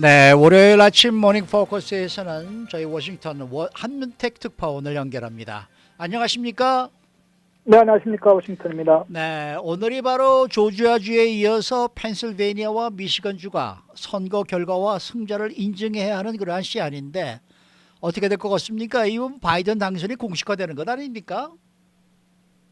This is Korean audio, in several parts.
네, 월요일 아침 모닝 포커스에서는 저희 워싱턴 한문택 특파원을 연결합니다. 안녕하십니까? 네, 안녕하십니까. 워싱턴입니다. 네, 오늘이 바로 조지아주에 이어서 펜실베이니아와 미시건주가 선거 결과와 승자를 인증해야 하는 그러한 시한인데 어떻게 될 것 같습니까? 이번 바이든 당선이 공식화되는 것 아닙니까?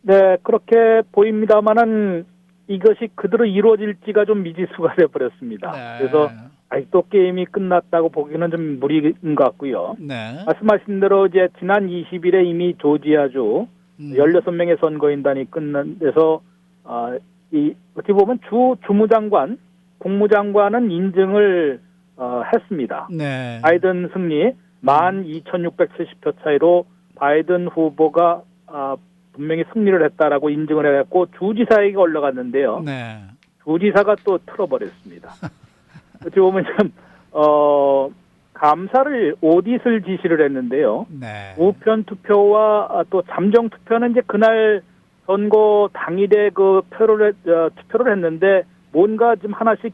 네, 그렇게 보입니다만은 이것이 그대로 이루어질지가 좀 미지수가 되어버렸습니다. 그래서 네, 아직도 게임이 끝났다고 보기는 좀 무리인 것 같고요. 네, 말씀하신 대로 이제 지난 20일에 이미 조지아주 16명의 선거인단이 끝난데서 어떻게 보면 주무장관, 국무장관은 인증을 했습니다. 네, 바이든 승리 12,670표 차이로 바이든 후보가 분명히 승리를 했다라고 인증을 해갖고 주지사에게 올라갔는데요. 네, 주지사가 또 틀어버렸습니다. 어찌 보면 좀 감사를 오딧을 지시를 했는데요. 네, 우편 투표와 또 잠정 투표는 이제 그날 선거 당일에 그 투표를 했는데 뭔가 좀 하나씩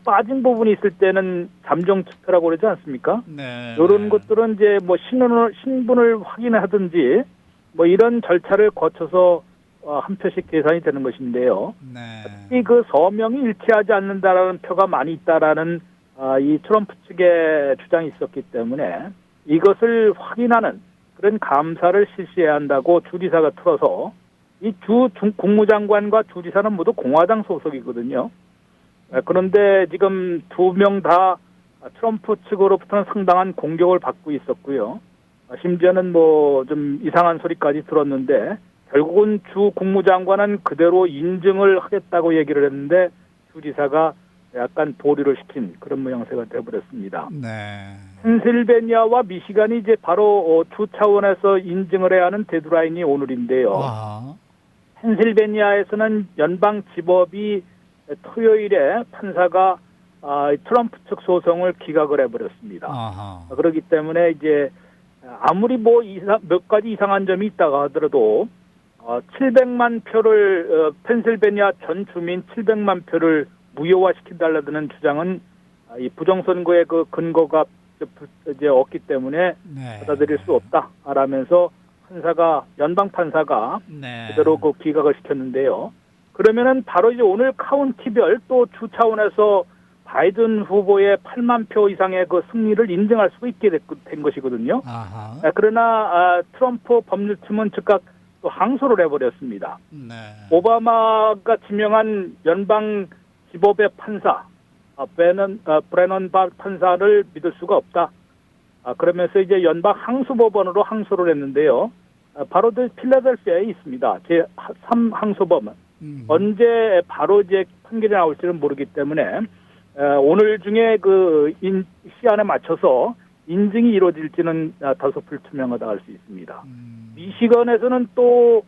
빠진 부분이 있을 때는 잠정 투표라고 그러지 않습니까? 네, 이런 것들은 이제 뭐 신분을 확인하든지 뭐 이런 절차를 거쳐서 한 표씩 계산이 되는 것인데요. 네, 특히 그 서명이 일치하지 않는다라는 표가 많이 있다라는 이 트럼프 측의 주장이 있었기 때문에 이것을 확인하는 그런 감사를 실시해야 한다고 주지사가 틀어서 이 국무장관과 주지사는 모두 공화당 소속이거든요. 그런데 지금 두 명 다 트럼프 측으로부터는 상당한 공격을 받고 있었고요. 심지어는 뭐 좀 이상한 소리까지 들었는데 결국은 주 국무장관은 그대로 인증을 하겠다고 얘기를 했는데 주지사가 약간 보류를 시킨 그런 모양새가 되어버렸습니다. 네, 펜실베니아와 미시간이 이제 바로 주 차원에서 인증을 해야 하는 데드라인이 오늘인데요. 아, 펜실베니아에서는 연방지법이 토요일에 판사가 트럼프 측 소송을 기각을 해버렸습니다. 아하, 그렇기 때문에 이제 아무리 뭐 몇 가지 이상한 점이 있다가 하더라도 700만 표를 펜실베니아 전 주민 700만 표를 무효화시킨달라는 주장은 이 부정선거의 그 근거가 이제 없기 때문에 네, 받아들일 수 없다라면서 연방 판사가 네, 그대로 그 기각을 시켰는데요. 그러면은 바로 이제 오늘 카운티별 또 주 차원에서 바이든 후보의 8만 표 이상의 그 승리를 인정할 수 있게 된 것이거든요. 아하, 그러나 트럼프 법률팀은 즉각 또 항소를 해버렸습니다. 네, 오바마가 지명한 연방 지법의 판사 브레넌 바 판사를 믿을 수가 없다. 그러면서 이제 연방 항소법원으로 항소를 했는데요. 바로 필라델피아에 있습니다. 제3 항소법원. 언제 바로 이제 판결이 나올지는 모르기 때문에 오늘 중에 그 시한에 맞춰서 인증이 이루어질지는 다소 불투명하다 할 수 있습니다. 미시건에서는 또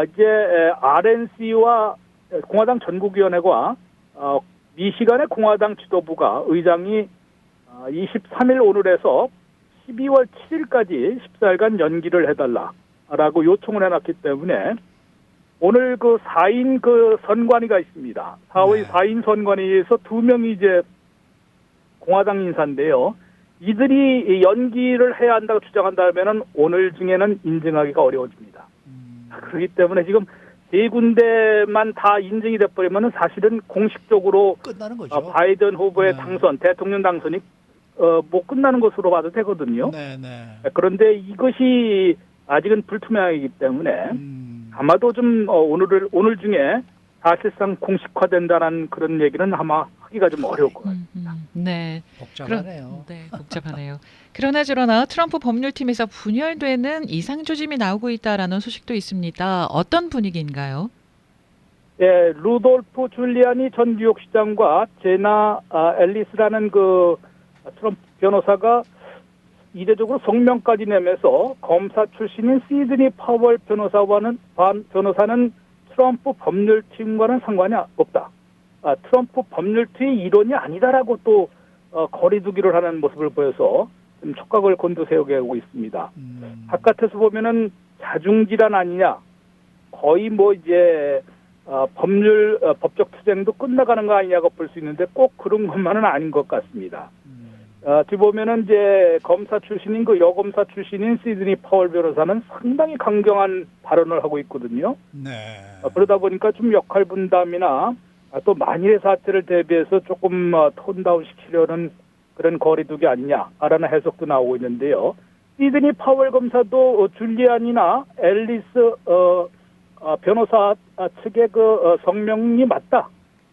이제 RNC와 공화당 전국위원회가 미시간의 공화당 지도부가 의장이 23일 오늘에서 12월 7일까지 14일간 연기를 해달라라고 요청을 해놨기 때문에 오늘 그 4인 그 선관위가 있습니다. 4인 선관위에서 2명이 이제 공화당 인사인데요. 이들이 연기를 해야 한다고 주장한다면은 오늘 중에는 인증하기가 어려워집니다. 그렇기 때문에 지금 세 군데만 다 인증이 돼버리면은 사실은 공식적으로 끝나는 거죠. 바이든 후보의 네. 당선, 대통령 당선이 뭐 끝나는 것으로 봐도 되거든요. 네, 네. 그런데 이것이 아직은 불투명하기 때문에 아마도 좀 오늘 중에 사실상 공식화된다는 그런 얘기는 아마 하기가 좀 어려울 것 같습니다. 네. 복잡하네요. 네, 복잡하네요. 그러나 저러나 트럼프 법률팀에서 분열되는 이상 조짐이 나오고 있다라는 소식도 있습니다. 어떤 분위기인가요? 예, 루돌프 줄리아니 전 뉴욕시장과 제나 앨리스라는 그 트럼프 변호사가 이례적으로 성명까지 내면서 검사 출신인 시드니 파월 변호사는 트럼프 법률팀과는 상관이 없다. 트럼프 법률팀의 일원이 아니다라고 또 거리두기를 하는 모습을 보여서 좀 촉각을 곤두세우게 하고 있습니다. 바깥에서 보면은 자중질환 아니냐, 거의 뭐 이제 법적 투쟁도 끝나가는 거 아니냐고 볼 수 있는데 꼭 그런 것만은 아닌 것 같습니다. 어찌 보면은 이제 검사 출신인 그 여검사 출신인 시드니 파월 변호사는 상당히 강경한 발언을 하고 있거든요. 네. 그러다 보니까 좀 역할 분담이나 또 만일의 사태를 대비해서 조금 톤다운 시키려는 그런 거리두기 아니냐라는 해석도 나오고 있는데요. 시드니 파월 검사도 줄리안이나 앨리스 변호사 측의 그 성명이 맞다.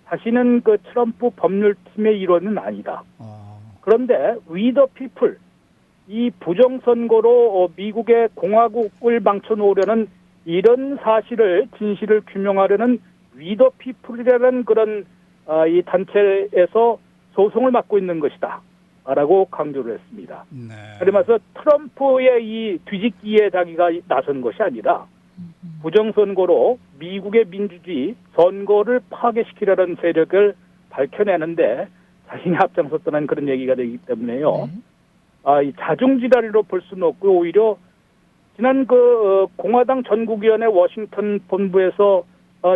자신은 그 트럼프 법률팀의 일원은 아니다. 그런데 We the People, 이 부정선거로 미국의 공화국을 망쳐놓으려는 이런 사실을 진실을 규명하려는 We the People이라는 그런 이 단체에서 소송을 맡고 있는 것이다 라고 강조를 했습니다. 네. 그러면서 트럼프의 이 뒤집기에 자기가 나선 것이 아니라 부정선거로 미국의 민주주의 선거를 파괴시키려는 세력을 밝혀내는데 자신이 앞장섰다는 그런 얘기가 되기 때문에요. 네. 이 자중지랄이로 볼 수는 없고 오히려 지난 공화당 전국위원회 워싱턴 본부에서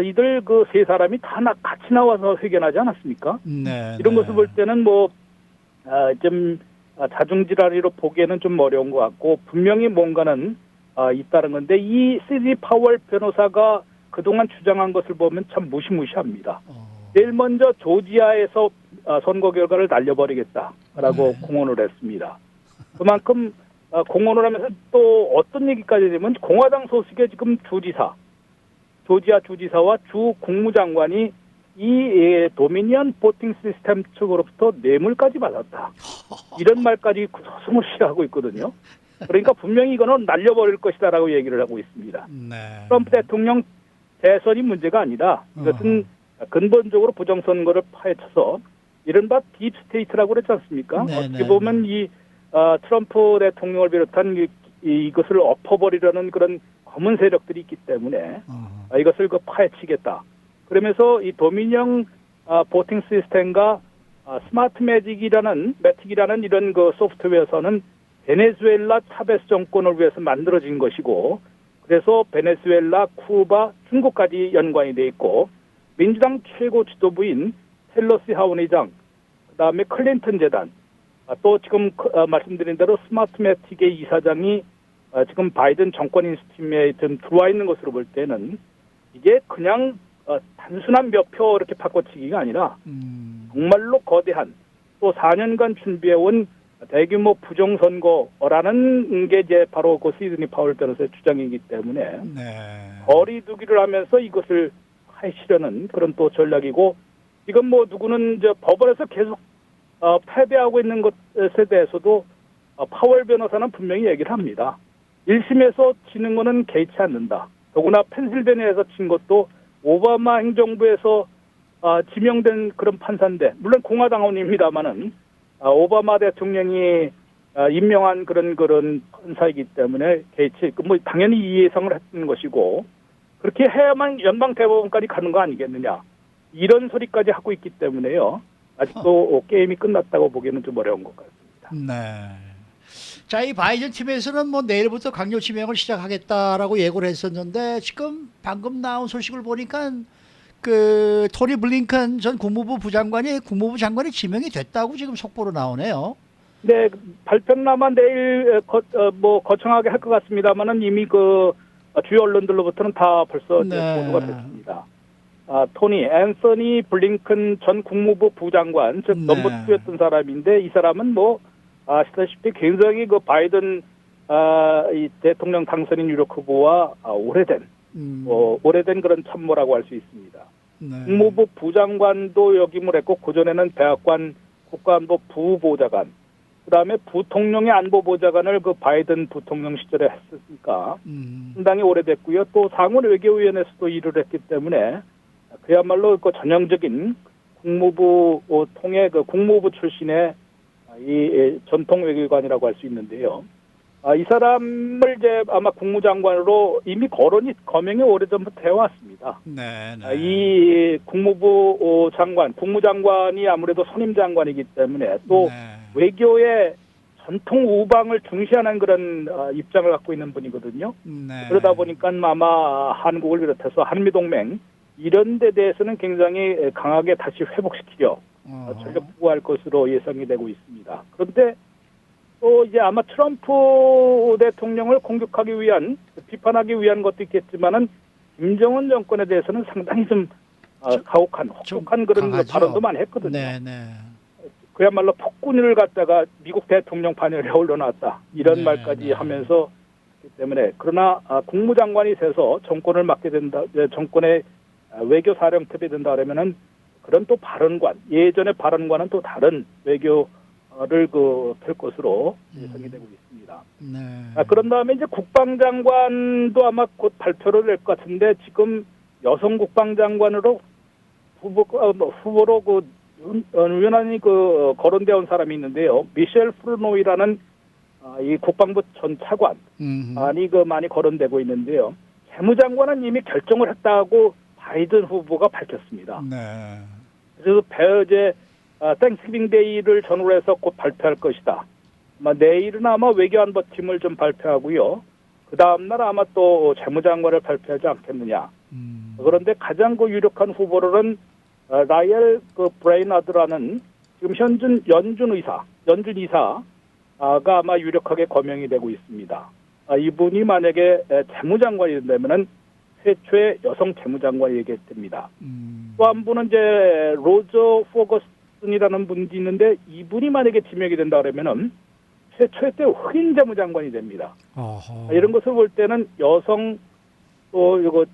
이들 그 세 사람이 다 같이 나와서 회견하지 않았습니까? 네. 이런 것을 볼 때는 좀 자중지랄이로 보기에는 좀 어려운 것 같고 분명히 뭔가는 있다는 건데 이 시드니 파월 변호사가 그동안 주장한 것을 보면 참 무시무시합니다. 제일 먼저 조지아에서 선거 결과를 날려버리겠다라고 공언을 했습니다. 그만큼 공언을 하면서 또 어떤 얘기까지 되면 공화당 소속의 지금 조지아 주지사와 주 국무장관이 이 도미니언 보팅 시스템 측으로부터 뇌물까지 받았다. 이런 말까지 소송을 시하고 있거든요. 그러니까 분명히 이거는 날려버릴 것이다라고 얘기를 하고 있습니다. 네. 트럼프 대통령 대선이 문제가 아니다. 이것은 근본적으로 부정선거를 파헤쳐서 이른바 딥스테이트라고 그랬지 않습니까? 네, 어떻게 네, 보면 이 트럼프 대통령을 비롯한 이것을 엎어버리려는 그런 검은 세력들이 있기 때문에 이것을 파헤치겠다. 그러면서 이 도미니언 보팅 시스템과 스마트 매틱이라는 이런 그 소프트웨어서는 베네수엘라 차베스 정권을 위해서 만들어진 것이고 그래서 베네수엘라, 쿠바, 중국까지 연관이 돼 있고 민주당 최고 지도부인 펠로시 하원의장, 그다음에 클린턴 재단, 또 지금 말씀드린 대로 스마트매틱의 이사장이 지금 바이든 정권 인수팀에 좀 들어와 있는 것으로 볼 때는 이게 그냥 단순한 몇 표 이렇게 바꿔치기가 아니라 정말로 거대한 또 4년간 준비해온 대규모 부정선거라는 게 이제 바로 그 시드니 파월 변호사의 주장이기 때문에 거리두기를 하면서 이것을 하시려는 그런 또 전략이고 지금 누구는 이제 법원에서 계속 패배하고 있는 것에 대해서도 파월 변호사는 분명히 얘기를 합니다. 1심에서 지는 거는 개의치 않는다. 더구나 펜실베니아에서 진 것도 오바마 행정부에서 지명된 그런 판사인데 물론 공화당원입니다만은 오바마 대통령이 임명한 그런 판사이기 때문에 개의치 당연히 이 예상을 했던 것이고 그렇게 해야만 연방 대법원까지 가는 거 아니겠느냐 이런 소리까지 하고 있기 때문에요. 아직도 게임이 끝났다고 보기에는 좀 어려운 것 같습니다. 네. 자, 이 바이든 팀에서는 내일부터 강요 지명을 시작하겠다라고 예고를 했었는데 지금 방금 나온 소식을 보니까 그 토니 블링컨 전 국무부 장관이 지명이 됐다고 지금 속보로 나오네요. 네, 발표나마 내일 거창하게 할 것 같습니다만은 이미 주요 언론들로부터는 다 벌써 보도가 됐습니다. 토니 앤서니 블링컨 전 국무부 부장관, 즉 넘버 2였던 사람인데 이 사람은 아시다시피 굉장히 바이든 이 대통령 당선인 유력 후보와 오래된 그런 참모라고 할 수 있습니다. 국무부 부장관도 역임을 했고 그전에는 백악관 국가안보 부보좌관, 그다음에 부통령의 안보보좌관을 바이든 부통령 시절에 했으니까 상당히 오래됐고요. 또 상원 외교위원회에서도 일을 했기 때문에 그야말로 전형적인 국무부 통의 국무부 출신의 이 전통 외교관이라고 할 수 있는데요. 이 사람을 이제 아마 국무장관으로 이미 거명이 오래전부터 해왔습니다. 이 국무부 장관, 국무장관이 아무래도 선임 장관이기 때문에 또 외교의 전통 우방을 중시하는 그런 입장을 갖고 있는 분이거든요. 그러다 보니까 아마 한국을 비롯해서 한미동맹 이런 데 대해서는 굉장히 강하게 다시 회복시키려 전력 투구할 것으로 예상이 되고 있습니다. 그런데 또 이제 아마 트럼프 대통령을 공격하기 위한, 비판하기 위한 것도 있겠지만은 김정은 정권에 대해서는 상당히 좀 가혹한, 혹독한 그런 강하죠. 발언도 많이 했거든요. 네네. 그야말로 폭군을 갖다가 미국 대통령 반열에 올려놨다, 이런 네, 말까지 네. 하면서 있기 때문에, 그러나 국무장관이 돼서 정권을 맡게 된다, 정권의 외교 사령탑이 된다 그러면은 그런 또 발언관, 예전의 발언과는 또 다른 외교를 펼 것으로 예상이 되고 있습니다. 네. 그런 다음에 이제 국방장관도 아마 곧 발표를 낼 것 같은데, 지금 여성 국방장관으로 후보로 유난히 거론되어 온 사람이 있는데요. 미셸 프루노이라는 이 국방부 전 차관이 많이 거론되고 있는데요. 재무장관은 이미 결정을 했다고 바이든 후보가 밝혔습니다. 네. 그래서 이제 땡스기빙 데이를 전후로 해서 곧 발표할 것이다. 내일은 아마 외교안보팀을 좀 발표하고요. 그 다음날 아마 또 재무장관을 발표하지 않겠느냐. 그런데 가장 유력한 후보로는 라이엘 브레이나드라는 지금 현준 연준 이사가 아마 유력하게 거명이 되고 있습니다. 이분이 만약에 재무장관이 된다면은 최초의 여성 재무장관이 되겠습니다. 또 한 분은 이제 로저 포거슨이라는 분이 있는데, 이분이 만약에 지명이 된다 그러면은 최초의 때 흑인 재무장관이 됩니다. 어허. 이런 것을 볼 때는 여성 또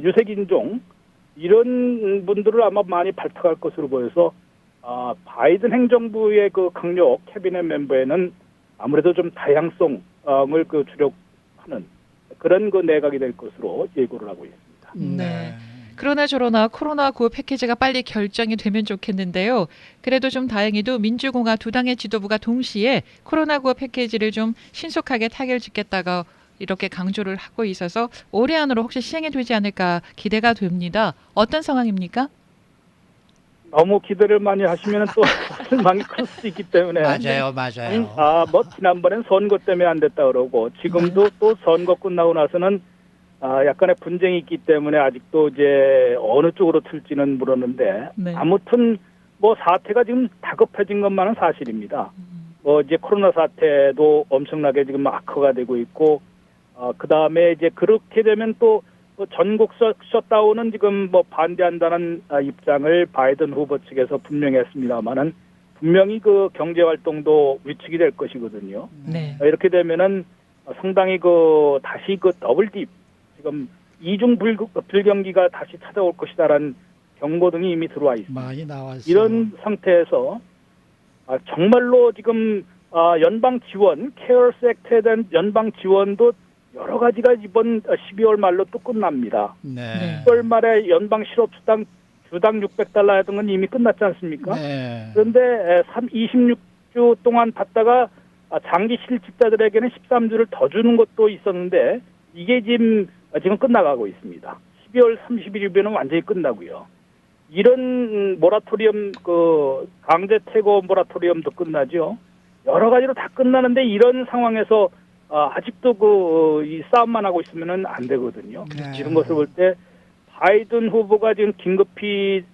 유색인종 이런 분들을 아마 많이 발탁할 것으로 보여서 바이든 행정부의 강력 캐비넷 멤버에는 아무래도 좀 다양성을 주력하는 그런 내각이 될 것으로 예고를 하고 있습니다. 네. 그러나 저러나 코로나9 패키지가 빨리 결정이 되면 좋겠는데요. 그래도 좀 다행히도 민주공화 두 당의 지도부가 동시에 코로나9 패키지를 좀 신속하게 타결짓겠다가 이렇게 강조를 하고 있어서 올해 안으로 혹시 시행이 되지 않을까 기대가 됩니다. 어떤 상황입니까? 너무 기대를 많이 하시면 또 실망이 클 수 있기 때문에. 맞아요. 지난번엔 선거 때문에 안 됐다 그러고, 지금도 또 선거 끝나고 나서는 약간의 분쟁이 있기 때문에 아직도 이제 어느 쪽으로 틀지는 모르는데, 네. 아무튼 사태가 지금 다급해진 것만은 사실입니다. 이제 코로나 사태도 엄청나게 지금 악화가 되고 있고, 그 다음에 이제 그렇게 되면 또 전국 셧다운은 지금 반대한다는 입장을 바이든 후보 측에서 분명히 했습니다만은, 분명히 경제 활동도 위축이 될 것이거든요. 네. 이렇게 되면은 상당히 다시 더블 딥, 지금 이중 불경기가 다시 찾아올 것이다라는 경고등이 이미 들어와 있습니다. 많이 나왔어요. 이런 상태에서 정말로 지금 연방 지원, 케어스 액트에 대한 연방 지원도 여러 가지가 이번 12월 말로 또 끝납니다. 네. 10월 말에 연방 실업수당 주당 $600였던 건 이미 끝났지 않습니까? 네. 그런데 26주 동안 받다가 장기 실직자들에게는 13주를 더 주는 것도 있었는데, 이게 지금 끝나가고 있습니다. 12월 30일이면 완전히 끝나고요. 이런 모라토리엄, 강제 퇴거 모라토리엄도 끝나죠. 여러 가지로 다 끝나는데, 이런 상황에서 아직도 이 싸움만 하고 있으면 안 되거든요. 네. 이런 것을 볼 때 바이든 후보가 지금 긴급히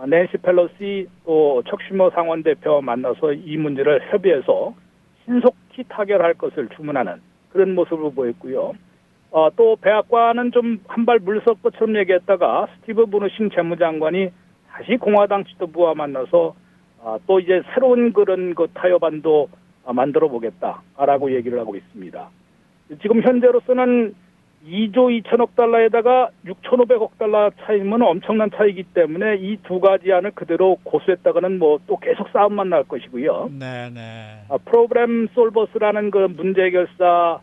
낸시 펠로시 또 척 슈머 상원대표와 만나서 이 문제를 협의해서 신속히 타결할 것을 주문하는 그런 모습을 보였고요. 또 백악관은 좀 한 발 물설 것처럼 얘기했다가 스티브 무누신 재무장관이 다시 공화당 지도부와 만나서 또 이제 새로운 그런 타협안도 만들어 보겠다라고 얘기를 하고 있습니다. 지금 현재로서는 2조 2천억 달러에다가 6,500억 달러 차이면 엄청난 차이기 때문에 이 두 가지 안을 그대로 고수했다가는 또 계속 싸움만 날 것이고요. 네네. 프로그램 솔버스라는 문제 해결사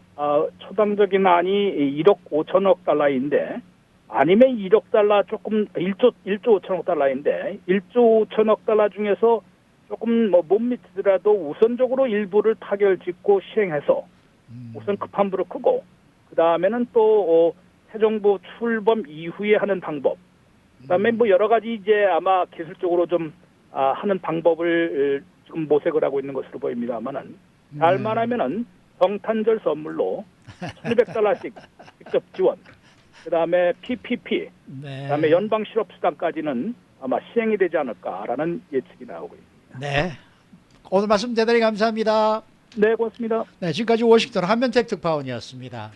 초당적인 안이 1억 5천억 달러인데, 아니면 1억 달러 조금 1조 5천억 달러인데 1조 5천억 달러 중에서 조금 못 미치더라도 우선적으로 일부를 타결짓고 시행해서 우선 급한불을 끄고, 그 다음에는 또 새 정부 출범 이후에 하는 방법, 그 다음에 여러 가지 이제 아마 기술적으로 좀 하는 방법을 지금 모색을 하고 있는 것으로 보입니다만은, 잘만 하면은 성탄절 선물로 $1,200씩 직접 지원, 그 다음에 PPP, 네. 그 다음에 연방 실업수당까지는 아마 시행이 되지 않을까라는 예측이 나오고 있습니다. 네. 오늘 말씀 대단히 감사합니다. 네, 고맙습니다. 네, 지금까지 워싱턴 한면택 특파원이었습니다.